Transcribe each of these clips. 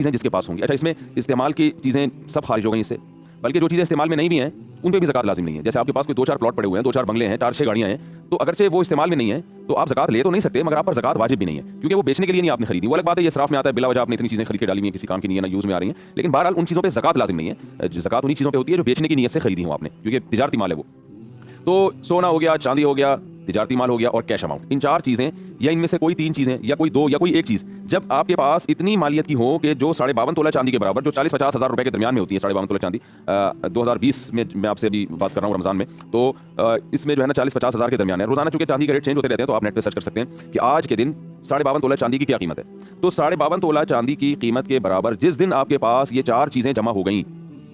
चीज़ें जिसके पास होंगी। अच्छा, इसमें इस्तेमाल की चीज़ें सब खारिज हो गई इससे, बल्कि जो चीज़ें इस्तेमाल में नहीं भी हैं उन पे भी ज़कात लाजिम नहीं है। जैसे आपके पास कोई 2-4 प्लॉट पड़े हुए हैं, 2-4 बंगले हैं, 4-6 गाड़ियाँ हैं, तो अगरचे वो इस्तेमाल में नहीं है तो आप ज़कात ले तो नहीं सकते, मगर आप पर ज़कात वाजिब भी नहीं है, क्योंकि वो बेचने के लिए नहीं आपने खरीदी। वो अलग बात है, ये इसराफ में आता है, बिला वजह आपने इतनी चीज़ें खरीद के डाली हुई हैं, किसी काम की नहीं है, ना यूज़ में आ रही हैं, लेकिन बहरहाल उन चीज़ों पे ज़कात लाजिम नहीं है। ज़कात उन्हीं चीज़ों पे होती है जो बेचने की नीयत से खरीदी हो आपने, क्योंकि तिजारती माल है वो। तो सोना हो गया, चांदी हो गया, तिजारती माल हो गया और कैश अमाउंट, इन 4 चीज़ें या इनमें से कोई 3 चीज़ें या कोई 2 या कोई एक चीज़ जब आपके पास इतनी मालियत की हो कि जो 52.5 तोला चांदी के बराबर, जो 40-50 हज़ार रुपए के दरमियान में होती है 52.5 तोला चांदी, 2020 में मैं आपसे अभी बात कर रहा हूँ रमज़ान में, तो इसमें जो है ना 40-50 हज़ार के दरमियान है। रोज़ाना चूंकि चांदी के रेट चेंज होते रहते हैं, तो आप नेट पे सर्च कर सकते हैं कि आज के दिन 52.5 तोला चांदी की क्या कीमत है। तो 52.5 तोला चांदी की कीमत के बराबर जिस दिन आपके पास ये 4 चीज़ें जमा हो गई,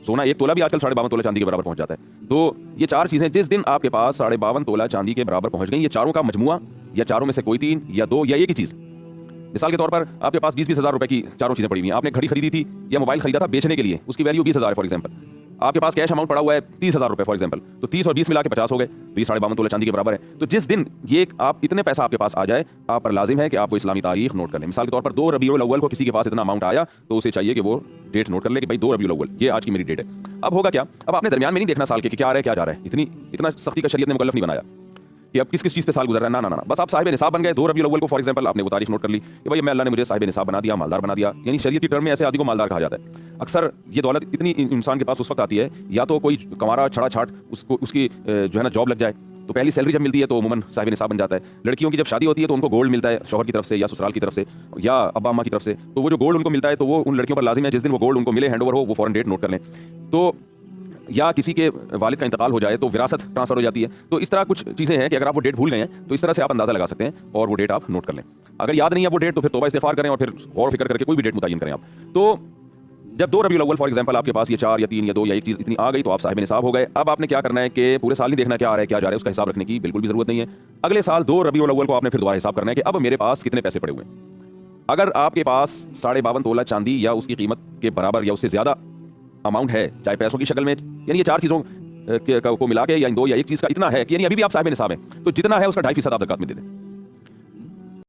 सोना 1 तोला भी आजकल 52.5 तोला चांदी के बराबर पहुंच जाता है, तो ये 4 चीज़ें जिस दिन आपके पास 52.5 तोला चांदी के बराबर पहुंच गई, ये चारों का मजमुआ या चारों में से कोई 3 या 2 या एक ही चीज़। मिसाल के तौर पर आपके पास 20-20 हज़ार रुपए की चारों चीज़ें पड़ी हुई हैं, आपने घड़ी खरीदी थी या मोबाइल खरीदा था बेचने के लिए, उसकी वैल्यू 20 हज़ार है फॉर एग्जाम्पल, आपके पास कैश अमाउंट पड़ा हुआ है 30 हज़ार रुपए फॉर एग्जाम्पल, तो 30 और 20 मिला के 50 हो गए, तो ये 52 तोला चांदी के बराबर है। तो जिस दिन ये आप इतने पैसा आपके पास आ जाए, आप पर लाजिम है कि आप वो इस्लामी तारीख नोट कर लें। मिसाल के तौर पर 2 रबीउल अव्वल को किसी के पास इतना अमाउंट आया, तो उसे चाहिए कि वो डेट नोट कर ले कि भाई 2 रबीउल अव्वल ये आज की मेरी डेट है। अब होगा क्या, अब आपने दरमियान में नहीं देखना साल के कि क्या आ रहा है क्या जा रहा है, इतना सख्ती का शरीयत ने मुकल्लफ नहीं बनाया कि अब किस किस चीज़ पे साल गुजर रहा है, ना ना ना, बस आप साहिब निसाब बन गए 2 रबीउल अव्वल को फॉर एग्जांपल, आपने वो तारीख नोट कर ली कि भाई मैं अल्लाह ने मुझे साहिब निसाब बना दिया, मालदार बना दिया। यानी शरीयत की टर्म में ऐसे आदमी को मालदार कहा जाता है। अक्सर ये दौलत इतनी इंसान के पास उस वक्त आती है, या तो कोई कमारा छड़ा छाट उसको उसकी जो है ना जॉब लग जाए, तो पहली सैलरी जब मिलती है तो अमूमन साहिब निसाब बन जाता है। लड़कियों की जब शादी होती है तो उनको गोल्ड मिलता है शौहर की तरफ से या ससुराल की तरफ से या अब्बा अम्मा की तरफ से, तो वो जो गोल्ड उनको मिलता है तो वो उन लड़कियों पर लाजिम है जिस दिन वो गोल्ड उनको मिले, हैंडओवर हो, वो फौरन डेट नोट कर लें। तो या किसी के वालिद का इंतकाल हो जाए तो विरासत ट्रांसफर हो जाती है। तो इस तरह कुछ चीज़ें हैं कि अगर आप वो डेट भूल गए हैं तो इस तरह से आप अंदाज़ा लगा सकते हैं और वो डेट आप नोट कर लें। अगर याद नहीं है वो डेट तो फिर तौबा इस्तिग़फ़ार करें और फिर गौर फिक्र करके कोई भी डेट मुतय्यन करें आप। तो जब 2 रबीउल अव्वल फॉर एग्जांपल आपके पास ये 4 या 3 या 2 या एक चीज़ इतनी आ गई तो आप साहिब निसाब हो गए। अब आपने क्या करना है कि पूरे साल नहीं देखना क्या आ रहा है क्या जा रहा है, उसका हिसाब रखने की बिल्कुल भी ज़रूरत नहीं है। अगले साल 2 रबीउल अव्वल को आपने फिर दोबारा हिसाब करना है कि अब मेरे पास कितने पैसे पड़े हुए हैं। अगर आपके पास 52.5 तोला चांदी या उसकी कीमत के बराबर या उससे ज़्यादा अमाउंट है, चाहे पैसों की शक्ल में, यानी ये 4 चीज़ों को मिला के या इन 2 या एक चीज़ का इतना है कि यानी अभी भी आप साहिब निसाब हैं, तो जितना है उसका 2.5% आप ज़कात में दे दें।